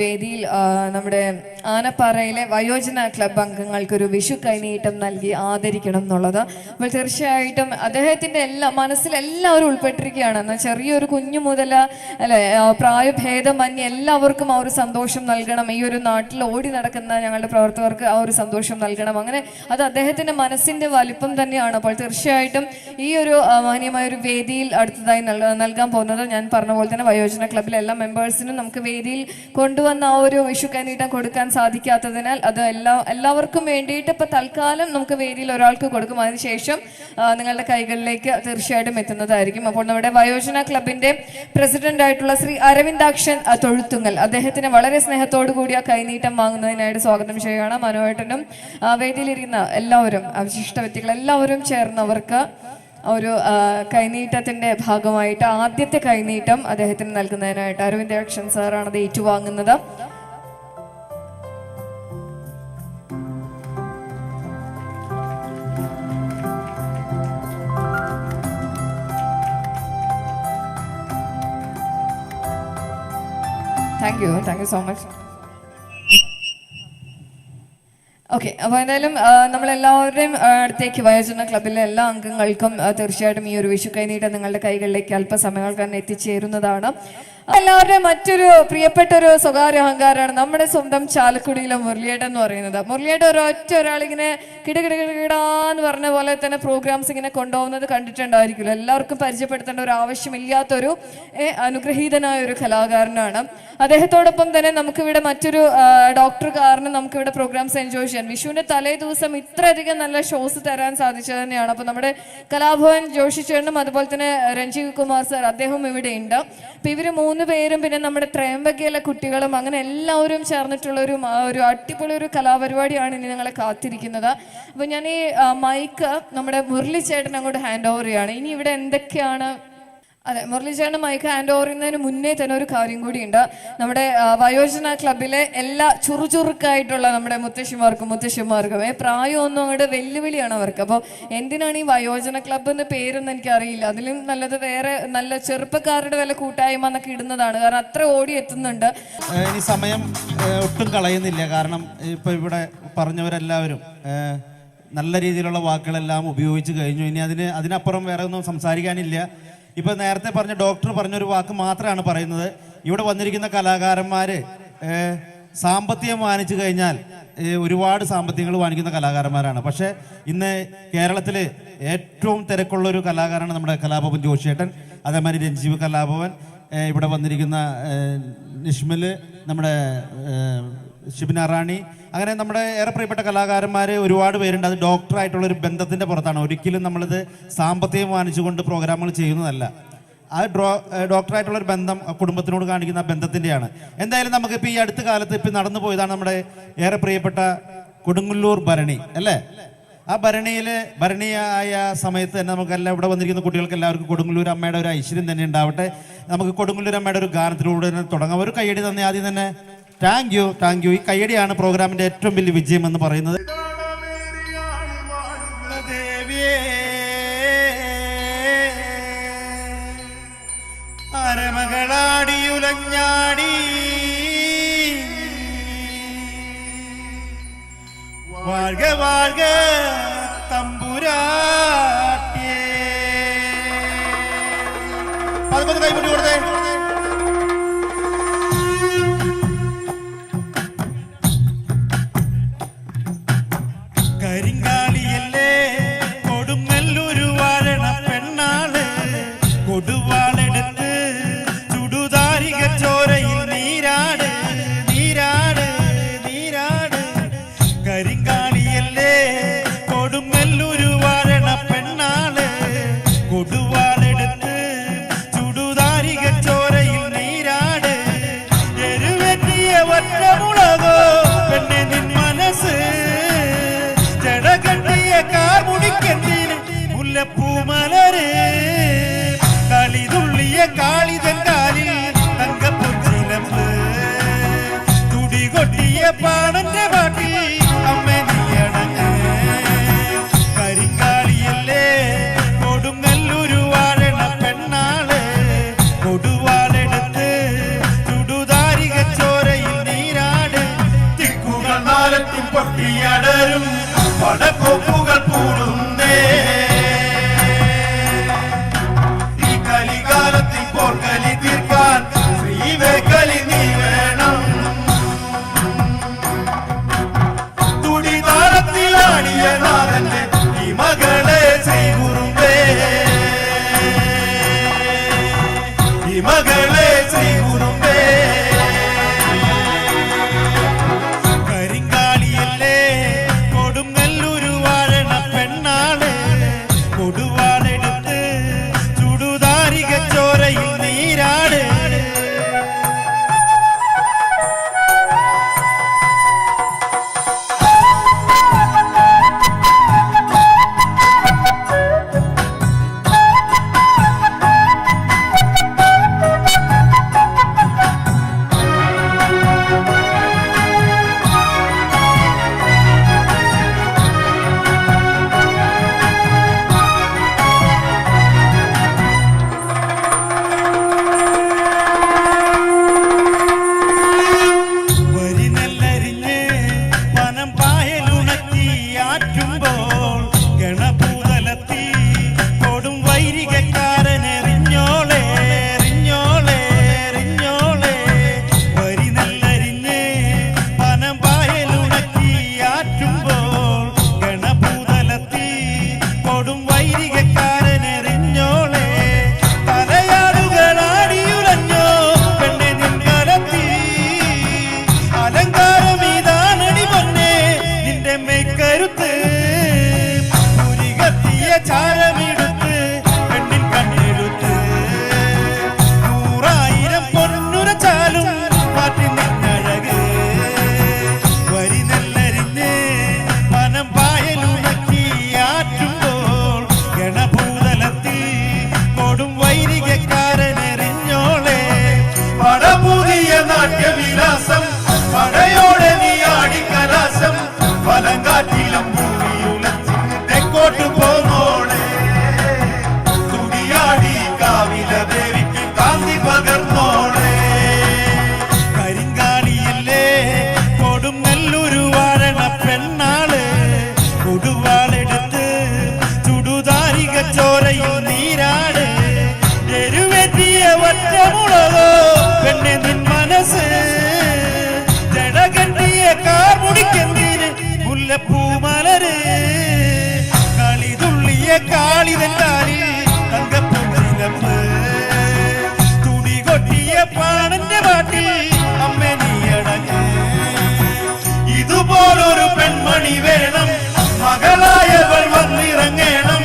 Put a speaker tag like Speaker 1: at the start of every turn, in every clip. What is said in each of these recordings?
Speaker 1: വേദിയിൽ നമ്മുടെ ആനപ്പാറയിലെ വയോജന ക്ലബ് അംഗങ്ങൾക്കൊരു വിഷു കൈനീട്ടം നൽകി ആദരിക്കണം എന്നുള്ളത്. അപ്പോൾ തീർച്ചയായിട്ടും അദ്ദേഹത്തിന്റെ മനസ്സിലെല്ലാവരും ഉൾപ്പെട്ടിരിക്കുകയാണ്. എന്നാൽ ചെറിയൊരു കുഞ്ഞു മുതൽ അല്ലെ പ്രായഭേദമന്യേ എല്ലാവർക്കും ആ ഒരു സന്തോഷം നൽകണം. ഈ ഒരു നാട്ടിൽ ഓടി നടക്കുന്ന ഞങ്ങളുടെ പ്രവർത്തകർക്ക് ആ ഒരു സന്തോഷം നൽകണം. അങ്ങനെ അത് അദ്ദേഹത്തിന്റെ മനസ്സിന്റെ വലിപ്പം തന്നെയാണ്. അപ്പോൾ തീർച്ചയായിട്ടും ഈ ഒരു മാന്യമായ ഒരു വേദിയിൽ അടുത്തതായി നൽകാൻ പോകുന്നത് ഞാൻ പറഞ്ഞ പോലെ തന്നെ വയോജന ക്ലബിലെ എല്ലാ മെമ്പേഴ്സിനും നമുക്ക് വേദിയിൽ കൊണ്ടുവന്ന ആ ഒരു വിഷു കൈനീട്ടം കൊടുക്കാൻ സാധിക്കാത്തതിനാൽ അത് എല്ലാവർക്കും വേണ്ടിയിട്ട് ഇപ്പൊ തൽക്കാലം നമുക്ക് വേദിയിൽ ഒരാൾക്ക് കൊടുക്കും. അതിനുശേഷം നിങ്ങളുടെ കൈകളിലേക്ക് തീർച്ചയായിട്ടും എത്തുന്നതായിരിക്കും. അപ്പോൾ നമ്മുടെ വയോജന ക്ലബിന്റെ പ്രസിഡന്റ് ആയിട്ടുള്ള ശ്രീ അരവിന്ദാക്ഷൻ തൊഴുത്തുങ്ങൽ അദ്ദേഹത്തിന് വളരെ സ്നേഹത്തോടു കൂടി ആ കൈനീട്ടം വാങ്ങുന്നതിനായിട്ട് സ്വാഗതം ചെയ്യുകയാണ്. മനോഹരനും വേദിയിലിരിക്കുന്ന എല്ലാവരും വിശിഷ്ട വ്യക്തികൾ എല്ലാവരും ചേർന്നവർക്ക് ഒരു കൈനീട്ടത്തിന്റെ ഭാഗമായിട്ട് ആദ്യത്തെ കൈനീട്ടം അദ്ദേഹത്തിന് നൽകുന്നതിനായിട്ട് അരവിന്ദാക്ഷൻ സാറാണ് അത് ഏറ്റുവാങ്ങുന്നത്. Thank you so much. Okay, അപ്പോൾ എന്തായാലും നമ്മളെല്ലാവരുടെയും അടുത്തേക്ക് വയോജന ക്ലബിലെ എല്ലാ അംഗങ്ങൾക്കും തീർച്ചയായിട്ടും ഈ ഒരു വിഷു കൈനീട്ടം നിങ്ങളുടെ കൈകളിലേക്ക് അല്പസമയങ്ങൾ തന്നെ എത്തിച്ചേരുന്നതാണ്. എല്ലാവരുടെയും മറ്റൊരു പ്രിയപ്പെട്ട ഒരു സ്വകാര്യ അഹങ്കാരമാണ് നമ്മുടെ സ്വന്തം ചാലക്കുടിയിലെ മുരളിയേട്ടൻ എന്ന് പറയുന്നത്. മുരളിയേട്ടൻ ഒരാളിങ്ങനെ കിടകിടാന്ന് പറഞ്ഞ പോലെ തന്നെ പ്രോഗ്രാംസ് ഇങ്ങനെ കൊണ്ടുപോകുന്നത് കണ്ടിട്ടുണ്ടായിരിക്കില്ല. എല്ലാവർക്കും പരിചയപ്പെടുത്തേണ്ട ഒരു ആവശ്യമില്ലാത്തൊരു അനുഗ്രഹീതനായ ഒരു കലാകാരനാണ്. അദ്ദേഹത്തോടൊപ്പം തന്നെ നമുക്കിവിടെ മറ്റൊരു ഡോക്ടർ കാരണം നമുക്കിവിടെ പ്രോഗ്രാംസ് എൻജോയ് ചെയ്യാൻ വിഷുവിന്റെ തലേ ദിവസം ഇത്രയധികം നല്ല ഷോസ് തരാൻ സാധിച്ചത് തന്നെയാണ്. അപ്പൊ നമ്മുടെ കലാഭവൻ ജോഷി ചേട്ടനും അതുപോലെ തന്നെ രഞ്ജീവ് കുമാർ സാർ അദ്ദേഹം ഇവിടെ ഉണ്ട്. അപ്പൊ ഇവര് 3 പേരും പിന്നെ നമ്മുടെ ത്രയംബകയിലെ കുട്ടികളും അങ്ങനെ എല്ലാവരും ചേർന്നിട്ടുള്ള ഒരു അടിപൊളി ഒരു കലാപരിപാടിയാണ് ഇനി ഞങ്ങളെ കാത്തിരിക്കുന്നത്. അപ്പൊ ഞാൻ ഈ മൈക്ക് നമ്മുടെ മുരളി ചേട്ടൻ അങ്ങോട്ട് ഹാൻഡ് ഓവർ ചെയ്യാണ്. ഇനി ഇവിടെ എന്തൊക്കെയാണ് അതെ മുരളീചേട്ടൻ മൈക്ക് ഹാൻഡ് ഓവർ ചെയ്യുന്നതിന് മുന്നേ തന്നെ ഒരു കാര്യം കൂടിയുണ്ട്. നമ്മുടെ വയോജന ക്ലബിലെ എല്ലാ ചുറുചുറുക്കായിട്ടുള്ള നമ്മുടെ മുത്തശ്ശിമാർക്കും പ്രായമൊന്നും അങ്ങോട്ട് വെല്ലുവിളിയാണ് അവർക്ക്. അപ്പോൾ എന്തിനാണ് ഈ വയോജന ക്ലബ് എന്ന് പേരൊന്നും എനിക്കറിയില്ല. അതിലും നല്ലത് വേറെ നല്ല ചെറുപ്പക്കാരുടെ വല്ല കൂട്ടായ്മ എന്നൊക്കെ ഇടുന്നതാണ്. കാരണം അത്ര ഓടി എത്തുന്നുണ്ട്.
Speaker 2: ഇനി സമയം ഒട്ടും കളയുന്നില്ല. കാരണം ഇപ്പൊ ഇവിടെ പറഞ്ഞവരെല്ലാവരും നല്ല രീതിയിലുള്ള വാക്കുകളെല്ലാം ഉപയോഗിച്ച് കഴിഞ്ഞു. ഇനി അതിനപ്പുറം വേറെ ഒന്നും സംസാരിക്കാനില്ല. ഇപ്പൊ നേരത്തെ പറഞ്ഞ ഡോക്ടർ പറഞ്ഞൊരു വാക്ക് മാത്രമാണ് പറയുന്നത്. ഇവിടെ വന്നിരിക്കുന്ന കലാകാരന്മാര് സാമ്പത്തികം വാങ്ങിച്ചു കഴിഞ്ഞാൽ ഒരുപാട് സാമ്പത്തികങ്ങൾ വാങ്ങിക്കുന്ന കലാകാരന്മാരാണ്. പക്ഷെ ഇന്ന് കേരളത്തിൽ ഏറ്റവും തിരക്കുള്ള ഒരു കലാകാരനാണ് നമ്മുടെ കലാഭവൻ ജോഷിയേട്ടൻ, അതേമാതിരി രഞ്ജീവ് കലാഭവൻ, ഇവിടെ വന്നിരിക്കുന്ന നിഷ്മല്, നമ്മുടെ ഷിബിന റാണി, അങ്ങനെ നമ്മുടെ ഏറെ പ്രിയപ്പെട്ട കലാകാരന്മാർ ഒരുപാട് പേരുണ്ട്. അത് ഡോക്ടറായിട്ടുള്ളൊരു ബന്ധത്തിൻ്റെ പുറത്താണ്. ഒരിക്കലും നമ്മളിത് സാമ്പത്തികം വാങ്ങിച്ചുകൊണ്ട് പ്രോഗ്രാമുകൾ ചെയ്യുന്നതല്ല. അത് ഡോക്ടറായിട്ടുള്ളൊരു ബന്ധം കുടുംബത്തിനോട് കാണിക്കുന്ന ബന്ധത്തിൻ്റെയാണ്. എന്തായാലും നമുക്കിപ്പോൾ ഈ അടുത്ത കാലത്ത് ഇപ്പം നടന്നു പോയതാണ് നമ്മുടെ ഏറെ പ്രിയപ്പെട്ട കൊടുങ്ങല്ലൂർ ഭരണി അല്ലേ. ആ ഭരണിയായ സമയത്ത് തന്നെ നമുക്കെല്ലാം ഇവിടെ വന്നിരിക്കുന്ന കുട്ടികൾക്ക് എല്ലാവർക്കും കൊടുങ്ങല്ലൂർ അമ്മയുടെ ഒരു ഐശ്വര്യം തന്നെ ഉണ്ടാവട്ടെ. നമുക്ക് കൊടുങ്ങല്ലൂർ അമ്മയുടെ ഒരു ഗാനത്തിലൂടെ തന്നെ തുടങ്ങാം. ഒരു കയ്യടി തന്നെ ആദ്യം തന്നെ. Thank you. ഈ കയ്യടിയാണ് പ്രോഗ്രാമിന്റെ ഏറ്റവും വലിയ വിജയം എന്ന് പറയുന്നത്.
Speaker 3: അരമകളാടിയുലഞ്ഞാടി വാഴ്ക വാഴ്ക തമ്പുരാട്ടിയേ. അതൊക്കെ കൈമുട്ടി കൊടുത്തേ. കരിങ്കാളിയല്ലേ കൊടുങ്ങല്ലൂരു വാഴണ പെണ്ണാള്, കൊടുവാളെടുത്ത് ചുടുതാരിക ചോരയിൽ നീരാട് നീരാട് നീരാട്. കരിങ്കാളിയല്ലേ കൊടുങ്ങല്ലൂരു വാഴണ പെണ്ണാള്, കൊടുവാളെടുത്ത് ചുടുതാരിക ചോരയിൽ നീരാട്. എരുവെറ്റിയ വറ്റമുളകോ പെണ്ണെ നിൻ മനസ്സ്, കാർമുടിക്കെന്തിന് മുല്ലപ്പൂമലര്, കളിതുള്ളിയ കാളിതൻ കാലിൽ തങ്കപ്പൊച്ചിലമ്പ്, തുടികൊട്ടിയ പാണന്റെ പാട്ടിൽ അമ്മ നീയടങ്ങ്. കരിങ്കാളിയല്ലേ കൊടുങ്ങല്ലൂരു വാഴണ പെണ്ണാള്, കൊടുവാളെടുത്ത് ചുടുതാരിക ചോരയിൽ ഉണരും പടക്കൊപ്പുകൾ കൂടുന്നേ ഈ കലികാലത്തിൽ പോർക്കലി തീർക്കാൻ ശ്രീവേക്കലി നീ വേണം തുടിതാളത്തിലാടിയ നാഥന്റെ ഈ മകളെ ശ്രീകുറുമ്പേ ഈ മകളെ ശ്രീകുറുമ്പേ കരിങ്കാളിയല്ലേ കൊടുങ്ങല്ലൂരു വാഴണ പെണ്ണാണ് കൊടുവാളെടുത്ത് ചുടുതാരിക ചോരയിൽ നീരാട് നാട്യവിലാസം പടയോടെ നീ ആടിക്കലാശം വലങ്കാറ്റിലും ഭൂമിയുലച്ചിന് തെക്കോട്ട് പോന്നോളെ തുടിയാടി കാവില ദേവിക്ക് കാന്തി പകർന്നോളെ കരിങ്കാളിയല്ലേ കൊടുങ്ങല്ലൂരു വാഴണ പെണ്ണാള് കൊടുവാളെടുത്ത് ചുടുതാരിക ചോരയിൽ നീരാട് എരുവെറ്റിയ വറ്റമുളകോ പെണ്ണെ നിൻ മനസ്സ് ജടകെട്ടിയ കാർമുടിക്കെന്തിന് മുല്ലപ്പൂമലര് കളിതുള്ളിയ കാളിതൻ കാലിൽ തങ്കപ്പൂച്ചിലമ്പ് തുടി കൊട്ടിയ പാണന്റെ പാട്ടിൽ അമ്മ നീയടങ്ങ് ഇതുപോലൊരു പെൺമണി വേണം മകളായവൾ വന്നിറങ്ങണം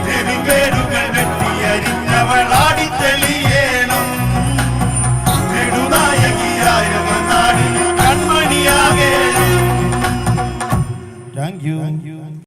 Speaker 3: തെരുവേരുകൾ വെട്ടിയരിഞ്ഞവൾ ആടിത്തെളിയേണം നെടുനായകിയായ നാടിൽ കൺമണിയാകേണം.
Speaker 2: Thank you.